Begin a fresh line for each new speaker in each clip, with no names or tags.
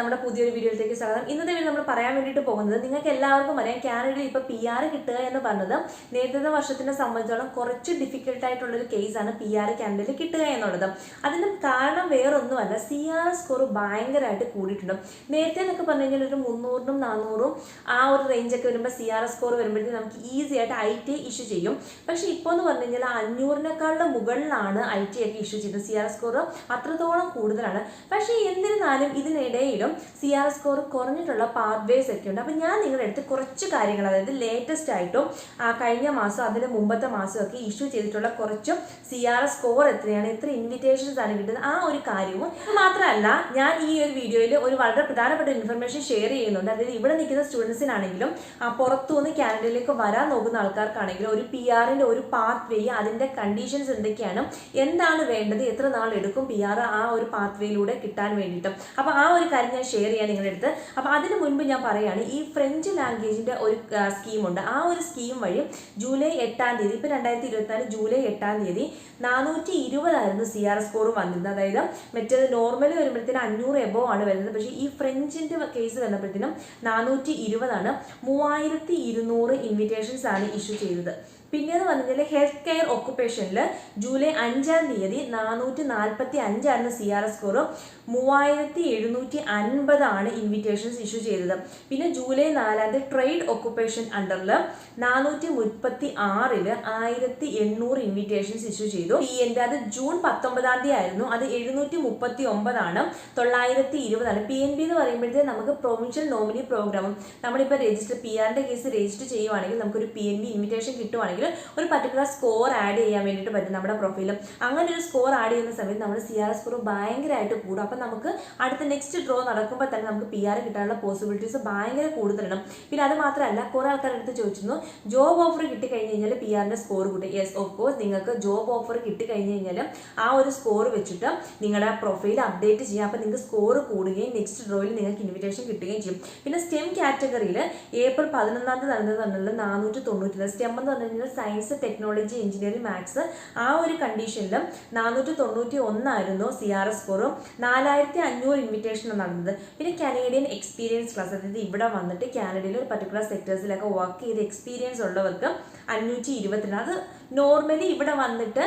നമ്മുടെ പുതിയൊരു വീഡിയോയിലേക്ക് സ്വാഗതം. ഇന്നത്തെ വീഡിയോ നമ്മൾ പറയാൻ വേണ്ടിയിട്ട് പോകുന്നത്, നിങ്ങൾക്ക് എല്ലാവർക്കും അറിയാം കാനഡയിൽ ഇപ്പോൾ PR കിട്ടുക എന്ന് പറഞ്ഞത് നേരത്തെ വർഷത്തിനെ സംബന്ധിച്ചോളം കുറച്ച് ഡിഫിക്കൽട്ടായിട്ടുള്ളൊരു കേസാണ് PR കാനഡയിൽ കിട്ടുക എന്നുള്ളത്. അതിന് കാരണം വേറൊന്നുമല്ല, CRS സ്കോർ ഭയങ്കരമായിട്ട് കൂടിയിട്ടുണ്ട്. നേരത്തെ എന്നൊക്കെ പറഞ്ഞു കഴിഞ്ഞാൽ ഒരു 300-ഉം 400-ഉം ആ ഒരു റേഞ്ചൊക്കെ വരുമ്പോൾ CRS സ്കോർ വരുമ്പോഴത്തേക്ക് നമുക്ക് ഈസി ആയിട്ട് IT ഇഷ്യൂ ചെയ്യും. പക്ഷേ ഇപ്പോൾ എന്ന് പറഞ്ഞു കഴിഞ്ഞാൽ 500-നെക്കാളുടെ മുകളിലാണ് IT ഒക്കെ ഇഷ്യൂ ചെയ്തത്. CRS സ്കോർ അത്രത്തോളം കൂടുതലാണ്. പക്ഷേ എന്നിരുന്നാലും ഇതിനിടയിലും CRS സ്കോർ കുറഞ്ഞിട്ടുള്ള പാത്വേസ് ഒക്കെ ഉണ്ട്. അപ്പം ഞാൻ നിങ്ങളുടെ അടുത്ത് കുറച്ച് കാര്യങ്ങൾ, അതായത് ലേറ്റസ്റ്റ് ആയിട്ടും കഴിഞ്ഞ മാസം അതിന് മുമ്പത്തെ മാസമൊക്കെ ഇഷ്യൂ ചെയ്തിട്ടുള്ള കുറച്ചും CRS സ്കോർ എത്രയാണ്, എത്ര ഇൻവിറ്റേഷൻസ് ആണ് കിട്ടുന്നത്, ആ ഒരു കാര്യവും മാത്രമല്ല ഞാൻ ഈ ഒരു വീഡിയോയിൽ ഒരു വളരെ പ്രധാനപ്പെട്ട ഇൻഫർമേഷൻ ഷെയർ ചെയ്യുന്നുണ്ട്. അതായത് ഇവിടെ നിൽക്കുന്ന സ്റ്റുഡൻസിനാണെങ്കിലും പുറത്തുനിന്ന് കാനഡയിലേക്ക് വരാൻ നോക്കുന്ന ആൾക്കാർക്കാണെങ്കിലും ഒരു PR-ന്റെ ഒരു പാത്ത് വേ, അതിൻ്റെ കണ്ടീഷൻസ് എന്തൊക്കെയാണ്, എന്താണ് വേണ്ടത്, എത്ര നാൾ എടുക്കും PR ആ ഒരു പാത്ത് വേയിലൂടെ കിട്ടാൻ വേണ്ടിയിട്ടും. അപ്പോൾ ആ ഒരു കാര്യം ഞാൻ ഷെയർ ചെയ്യാൻ നിങ്ങളുടെ അടുത്ത്. അപ്പോൾ അതിന് മുൻപ് ഞാൻ പറയുകയാണ്, ഈ ഫ്രഞ്ച് ലാംഗ്വേജിൻ്റെ ഒരു സ്കീമുണ്ട്. ആ ഒരു സ്കീം വഴി ജൂലൈ 8-ാം തീയതി, ഇപ്പോൾ 2024 ജൂലൈ 8-ാം തീയതി 420 CRS സ്കോർ വന്നിരുന്നത്. അതായത് മറ്റേത് നോർമലി വരുമ്പോഴത്തേനും 500 എബോവ് ആണ് വരുന്നത്. പക്ഷേ ഈ ഫ്രഞ്ചിൻ്റെ കേസ് വന്നപ്പോഴത്തേനും 420 ആണ്. 3200 ഇൻവിറ്റേഷൻസ് ആണ് ഇഷ്യൂ ചെയ്തത്. പിന്നീട് പറഞ്ഞാൽ ഹെൽത്ത് കെയർ ഒക്കുപ്പേഷനിൽ ജൂലൈ 5-ാം തീയതി 445 CRS സ്കോർ, 3750 ആണ് ഇൻവിറ്റേഷൻസ് ഇഷ്യൂ ചെയ്തത്. പിന്നെ ജൂലൈ 4-ാം തീയതി ട്രേഡ് ഒക്കുപ്പേഷൻ അണ്ടറിൽ 436-ൽ 1800 ഇൻവിറ്റേഷൻസ് ഇഷ്യൂ ചെയ്തു. PN അത് ജൂൺ 19-ാം തീയതി ആയിരുന്നു. അത് 739 ആണ്. 920 ആണ്. PNB എന്ന് പറയുമ്പോഴത്തേക്ക് നമുക്ക് പ്രൊവിൻഷ്യൽ നോമിനി പ്രോഗ്രാമും, നമ്മളിപ്പോൾ PR-ന്റെ കേസ് രജിസ്റ്റർ ചെയ്യുവാണെങ്കിൽ നമുക്കൊരു PNB ഇൻവിറ്റേഷൻ കിട്ടുവാണെങ്കിൽ ഒരു പർട്ടിക്കുലർ സ്കോർ ആഡ് ചെയ്യാൻ വേണ്ടിയിട്ട് പറ്റും നമ്മുടെ പ്രൊഫൈലും. അങ്ങനെ ഒരു സ്കോർ ആഡ് ചെയ്യുന്ന സമയത്ത് നമ്മുടെ CRS സ്കോർ ഭയങ്കരമായിട്ട് കൂടും. അപ്പം നമുക്ക് അടുത്ത നെക്സ്റ്റ് ഡ്രോ നടക്കുമ്പോൾ തന്നെ നമുക്ക് PR കിട്ടാനുള്ള പോസിബിലിറ്റീസ് ഭയങ്കര കൂടുതലാണ്. പിന്നെ അത് മാത്രമല്ല, കുറേ ആൾക്കാരുടെ അടുത്ത് ചോദിച്ചിരുന്നു, ജോബ് ഓഫർ കിട്ടിക്കഴിഞ്ഞ് കഴിഞ്ഞാൽ PR-ന്റെ സ്കോർ കൂട്ടും. യെസ്, ഓഫ് കോഴ്സ്, നിങ്ങൾക്ക് ജോബ് ഓഫർ കിട്ടിക്കഴിഞ്ഞ് കഴിഞ്ഞാൽ ആ ഒരു സ്കോർ വെച്ചിട്ട് നിങ്ങളുടെ പ്രൊഫൈൽ അപ്ഡേറ്റ് ചെയ്യാം. അപ്പോൾ നിങ്ങൾക്ക് സ്കോർ കൂടുകയും നെക്സ്റ്റ് ഡ്രോയിൽ നിങ്ങൾക്ക് ഇൻവിറ്റേഷൻ കിട്ടുകയും ചെയ്യും. പിന്നെ STEM കാറ്റഗറിയിൽ ഏപ്രിൽ 11-ാം തീയതി നടന്നതെന്നുള്ളത് 490. STEM എന്ന് പറഞ്ഞു കഴിഞ്ഞാൽ സയൻസ്, ടെക്നോളജി, എഞ്ചിനീയറിംഗ്, മാത്സ്, ആ ഒരു കണ്ടീഷനിലും 491 ആയിരുന്നു CRS സ്കോറും. 4500 ഇൻവിറ്റേഷൻ നടന്നത്. പിന്നെ കനേഡിയൻ എക്സ്പീരിയൻസ് ക്ലാസ്, അതായത് ഇവിടെ വന്നിട്ട് കാനഡയിൽ ഒരു പർട്ടിക്കുലർ സെക്ടേഴ്സിലൊക്കെ വർക്ക് ചെയ്ത് എക്സ്പീരിയൻസ് ഉള്ളവർക്ക് 522. അത് നോർമലി ഇവിടെ വന്നിട്ട്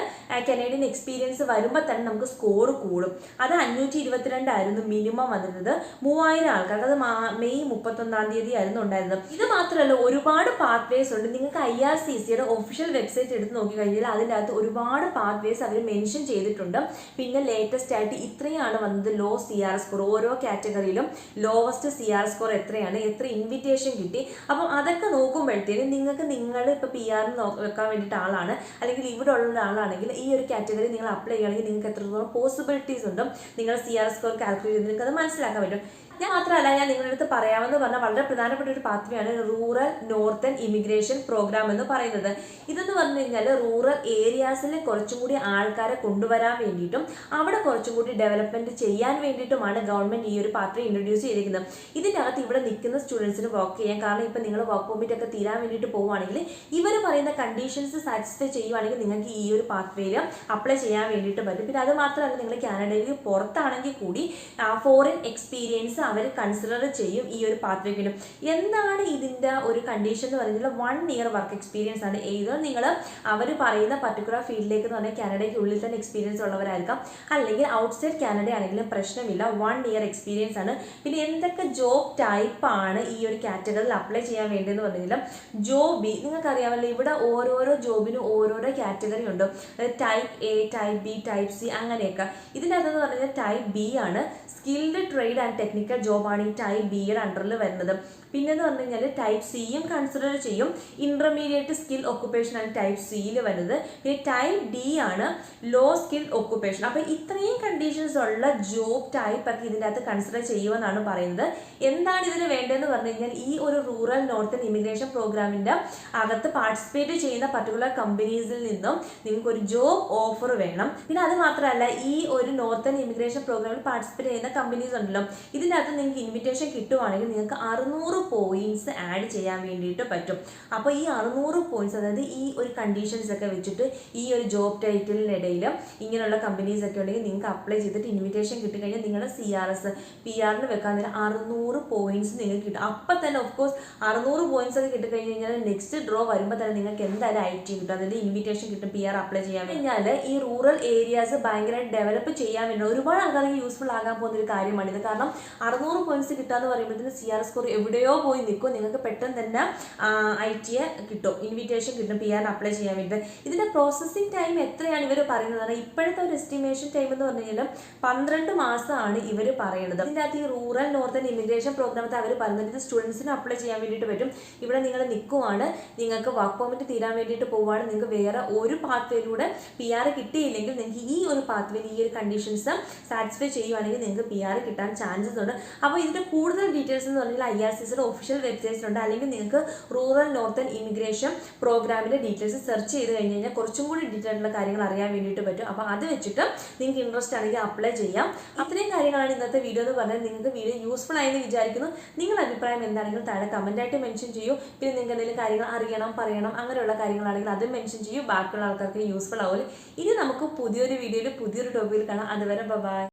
കനേഡിയൻ എക്സ്പീരിയൻസ് വരുമ്പോൾ തന്നെ നമുക്ക് സ്കോർ കൂടും. അത് 522 ആയിരുന്നു മിനിമം വന്നിരുന്നത്. 3000 ആൾക്കാർക്ക്. അത് മെയ് 31-ാം തീയതി ആയിരുന്നു ഉണ്ടായിരുന്നത്. ഇത് മാത്രമല്ല, ഒരുപാട് പാത്വേസ് ഉണ്ട്. നിങ്ങൾക്ക് IRCCയുടെ ഒഫീഷ്യൽ വെബ്സൈറ്റ് എടുത്ത് നോക്കിക്കഴിഞ്ഞാൽ അതിൻ്റെ അകത്ത് ഒരുപാട് പാത്വേസ് അവർ മെൻഷൻ ചെയ്തിട്ടുണ്ട്. പിന്നെ ലേറ്റസ്റ്റ് ആയിട്ട് ഇത്രയാണ് വന്നത് ലോ CRS സ്കോർ. ഓരോ കാറ്റഗറിയിലും ലോവസ്റ്റ് CRS സ്കോർ എത്രയാണ്, എത്ര ഇൻവിറ്റേഷൻ കിട്ടി. അപ്പം അതൊക്കെ നോക്കുമ്പോഴത്തേനും നിങ്ങൾക്ക്, നിങ്ങൾ ഇപ്പോൾ PR നോക്കാൻ വേണ്ടിയിട്ട് ആളാണ്, അല്ലെങ്കിൽ ഇവിടെ ഉള്ള ആളാണെങ്കിൽ ഈ ഒരു കാറ്റഗറി നിങ്ങൾ അപ്ലൈ ചെയ്യുകയാണെങ്കിൽ നിങ്ങൾക്ക് എത്രത്തോളം പോസിബിലിറ്റീസ് ഉണ്ട് നിങ്ങൾ CRS സ്കോർ കാൽക്കുലേറ്റ് ചെയ്ത് നിങ്ങൾക്ക് അത് മനസ്സിലാക്കാൻ പറ്റും. ഞാൻ മാത്രമല്ല, ഞാൻ നിങ്ങളുടെ അടുത്ത് പറയാമെന്ന് പറഞ്ഞാൽ വളരെ പ്രധാനപ്പെട്ട ഒരു പാത്വയാണ് റൂറൽ നോർത്തേൺ ഇമിഗ്രേഷൻ പ്രോഗ്രാം എന്ന് പറയുന്നത്. ഇതെന്ന് പറഞ്ഞു കഴിഞ്ഞാൽ റൂറൽ ഏരിയാസിൽ കുറച്ചും കൂടി ആൾക്കാരെ കൊണ്ടുവരാൻ വേണ്ടിയിട്ടും അവിടെ കുറച്ചും കൂടി ഡെവലപ്മെൻറ്റ് ചെയ്യാൻ വേണ്ടിയിട്ടുമാണ് ഗവൺമെൻറ് ഈ ഒരു പാത്വ ഇൻട്രൊഡ്യൂസ് ചെയ്തിരിക്കുന്നത്. ഇതിൻ്റെ അകത്ത് ഇവിടെ നിൽക്കുന്ന സ്റ്റുഡൻസിന് വർക്ക് ചെയ്യാൻ, കാരണം ഇപ്പം നിങ്ങൾ വർക്ക് പെർമിറ്റ് ഒക്കെ തീരാൻ വേണ്ടിയിട്ട് പോവുകയാണെങ്കിൽ ഇവർ പറയുന്ന കണ്ടീഷൻസ് സാറ്റിസ്ഫൈ ചെയ്യുവാണെങ്കിൽ നിങ്ങൾക്ക് ഈ ഒരു പാത്വേയിൽ അപ്ലൈ ചെയ്യാൻ വേണ്ടിയിട്ട് പറ്റും. പിന്നെ അത് മാത്രമല്ല, നിങ്ങൾ കാനഡയിൽ പുറത്താണെങ്കിൽ കൂടി ഫോറിൻ എക്സ്പീരിയൻസ് അവർ കൺസിഡർ ചെയ്യും ഈ ഒരു പാത്വേക്കിനും. എന്താണ് ഇതിൻ്റെ ഒരു കണ്ടീഷൻ എന്ന് പറഞ്ഞാൽ 1 ഇയർ വർക്ക് എക്സ്പീരിയൻസ് ആണ്. ഏതോ നിങ്ങൾ അവർ പറയുന്ന പർട്ടിക്കുലർ ഫീൽഡിലേക്ക് എന്ന് പറഞ്ഞാൽ കാനഡയ്ക്ക് ഉള്ളിൽ തന്നെ എക്സ്പീരിയൻസ് ഉള്ളവരായിരിക്കാം, അല്ലെങ്കിൽ ഔട്ട്സൈഡ് കാനഡ ആണെങ്കിലും പ്രശ്നമില്ല. 1 ഇയർ എക്സ്പീരിയൻസ് ആണ്. പിന്നെ എന്തൊക്കെ ജോബ് ടൈപ്പാണ് ഈ ഒരു കാറ്റഗറിയിൽ അപ്ലൈ ചെയ്യാൻ വേണ്ടതെന്ന് പറഞ്ഞാൽ ജോബ് ബി, നിങ്ങൾക്കറിയാമല്ലോ ഇവിടെ ഓരോരോ ജോബിനും ഓരോരോ കാറ്റഗറി ഉണ്ട്. Type A, type B, type C, അങ്ങനെയൊക്കെ. ഇതിൻ്റെ അകത്തെന്ന് പറഞ്ഞാൽ ടൈപ്പ് B ആണ്. സ്കിൽഡ് ട്രേഡ് ആൻഡ് ടെക്നിക്കൽ ജോബാണ് ഈ ടൈപ്പ് ബിയുടെ അണ്ടറിൽ വരുന്നത്. പിന്നെന്ന് പറഞ്ഞു കഴിഞ്ഞാൽ ടൈപ്പ് സിയും കൺസിഡർ ചെയ്യും. ഇന്റർമീഡിയറ്റ് സ്കിൽ ഒക്കുപ്പേഷൻ ആണ് ടൈപ്പ് സിയിൽ വരുന്നത്. പിന്നെ ടൈപ്പ് D ആണ് ലോ സ്കിൽ ഒക്കുപ്പേഷൻ. അപ്പോൾ ഇത്രയും കണ്ടീഷൻസ് ഉള്ള ജോബ് ടൈപ്പ് ഒക്കെ ഇതിൻ്റെ അകത്ത് കൺസിഡർ ചെയ്യുമെന്നാണ് പറയുന്നത്. എന്താണ് ഇതിന് വേണ്ടതെന്ന് പറഞ്ഞു കഴിഞ്ഞാൽ ഈ ഒരു റൂറൽ നോർത്തേൺ ഇമിഗ്രേഷൻ പ്രോഗ്രാമിൻ്റെ അകത്ത് പാർട്ടിസിപ്പേറ്റ് ചെയ്യുന്ന പർട്ടിക്കുലർ കമ്പനീസിൽ നിന്നും നിങ്ങൾക്ക് ഒരു ജോബ് ഓഫർ വേണം. പിന്നെ അത് മാത്രമല്ല, ഈ ഒരു നോർത്തേൺ ഇമിഗ്രേഷൻ പ്രോഗ്രാമിൽ പാർട്ടിസിപ്പേറ്റ് ചെയ്യുന്ന കമ്പനീസ് ഉണ്ടല്ലോ, ഇതിൻ്റെ അകത്ത് നിങ്ങൾക്ക് ഇൻവിറ്റേഷൻ കിട്ടുവാണെങ്കിൽ നിങ്ങൾക്ക് 600 പോയിന്റ്സ് ആഡ് ചെയ്യാൻ വേണ്ടിയിട്ട് പറ്റും. അപ്പോൾ ഈ 600 പോയിന്റ്സ്, അതായത് ഈ ഒരു കണ്ടീഷൻസ് ഒക്കെ വെച്ചിട്ട് ഈ ഒരു ജോബ് ടൈറ്റിലിനിടയിൽ ഇങ്ങനെയുള്ള കമ്പനീസ് ഒക്കെ ഉണ്ടെങ്കിൽ നിങ്ങൾക്ക് അപ്ലൈ ചെയ്തിട്ട് ഇൻവിറ്റേഷൻ കിട്ടിക്കഴിഞ്ഞാൽ നിങ്ങളുടെ CRS PR വെക്കാൻ നേരം 600 പോയിന്റ്സ് നിങ്ങൾക്ക് കിട്ടും. അപ്പം തന്നെ ഓഫ് കോഴ്സ് 600 പോയിന്റ്സ് ഒക്കെ കിട്ടിക്കഴിഞ്ഞ് കഴിഞ്ഞാൽ നെക്സ്റ്റ് ഡ്രോ വരുമ്പോൾ തന്നെ നിങ്ങൾക്ക് എന്തായാലും IT കിട്ടും, അതായത് ഇൻവിറ്റേഷൻ കിട്ടും PR അപ്ലൈ ചെയ്യാൻ കഴിഞ്ഞാൽ. ഈ റൂറൽ ഏരിയാസ് ഭയങ്കരമായിട്ട് ഡെവലപ്പ് ചെയ്യാൻ വേണ്ടി ഒരുപാട് ആൾക്കാർക്ക് യൂസ്ഫുൾ ആകാൻ പോകുന്ന ഒരു കാര്യമാണിത്. കാരണം 600 പോയിന്റ്സ് കിട്ടാന്ന് പറയുമ്പോഴത്തേന് CRS സ്കോർ എവിടെയോ പോയി നിൽക്കും. നിങ്ങൾക്ക് പെട്ടെന്ന് തന്നെ IT കിട്ടും, ഇൻവിറ്റേഷൻ കിട്ടും PR അപ്ലൈ ചെയ്യാൻ വേണ്ടി. ഇതിന്റെ പ്രോസസ്സിംഗ് ടൈം എത്രയാണ് ഇവർ പറയുന്നത്? ഇപ്പോഴത്തെ ഒരു എസ്റ്റിമേഷൻ ടൈം എന്ന് പറഞ്ഞു കഴിഞ്ഞാൽ 12 മാസമാണ് ഇവർ പറയുന്നത്. ഇതിൻ്റെ അകത്ത് ഈ റൂറൽ നോർത്തേൺ ഇമിഗ്രേഷൻ പ്രോഗ്രാമത്തെ അവർ പറയുന്നത് ഇത് സ്റ്റുഡൻസിന് അപ്ലൈ ചെയ്യാൻ വേണ്ടിയിട്ട് പറ്റും. ഇവിടെ നിങ്ങൾ നിൽക്കുവാണ്, നിങ്ങൾക്ക് വർക്ക് പെർമിറ്റ് തീരാൻ വേണ്ടിയിട്ട് പോവുകയാണ്, നിങ്ങൾക്ക് വേറെ ഒരു പാത്വേയിലൂടെ PR കിട്ടിയില്ലെങ്കിൽ നിങ്ങൾക്ക് ഈ ഒരു പാത്വേയിൽ ഈ ഒരു കണ്ടീഷൻസ് സാറ്റിസ്ഫൈ ചെയ്യുവാണെങ്കിൽ നിങ്ങൾക്ക് PR കിട്ടാൻ ചാൻസസ് ഉണ്ട്. അപ്പോൾ ഇതിൻ്റെ കൂടുതൽ ഡീറ്റെയിൽസ് എന്ന് പറഞ്ഞാൽ IRCCയുടെ ഒഫീഷ്യൽ വെബ്സൈറ്റിലുണ്ട്, അല്ലെങ്കിൽ നിങ്ങൾക്ക് റൂറൽ നോർത്തേൺ ഇമിഗ്രേഷൻ പ്രോഗ്രാമിൻ്റെ ഡീറ്റെയിൽസ് സെർച്ച് ചെയ്ത് കഴിഞ്ഞ് കഴിഞ്ഞാൽ കുറച്ചും കൂടി ഡീറ്റെയിൽ ആയിട്ടുള്ള കാര്യങ്ങൾ അറിയാൻ വേണ്ടിയിട്ട് പറ്റും. അപ്പോൾ അത് വെച്ചിട്ട് നിങ്ങൾക്ക് ഇൻട്രസ്റ്റ് ആണെങ്കിൽ അപ്ലൈ ചെയ്യാം. ഇത്രയും കാര്യങ്ങളാണ് ഇന്നത്തെ വീഡിയോ എന്ന് പറഞ്ഞാൽ. നിങ്ങൾക്ക് വീഡിയോ യൂസ്ഫുൾ ആയെന്ന് വിചാരിക്കുന്നു. നിങ്ങളുടെ അഭിപ്രായം എന്താണെങ്കിലും താഴെ കമൻറ്റായിട്ട് മെൻഷൻ ചെയ്യൂ. പിന്നെ നിങ്ങൾക്ക് എന്തെങ്കിലും കാര്യങ്ങൾ അറിയണം, പറയണം, അങ്ങനെയുള്ള കാര്യങ്ങളാണെങ്കിൽ അതും മെൻഷൻ ചെയ്യൂ. ബാക്കിയുള്ള ആൾക്കാർക്ക് യൂസ്ഫുൾ ആവുമല്ലോ. ഇനി നമുക്ക് പുതിയൊരു വീഡിയോയിൽ പുതിയൊരു ടോപ്പിക്കിൽ കാണാം. അതുവരെ ബൈ.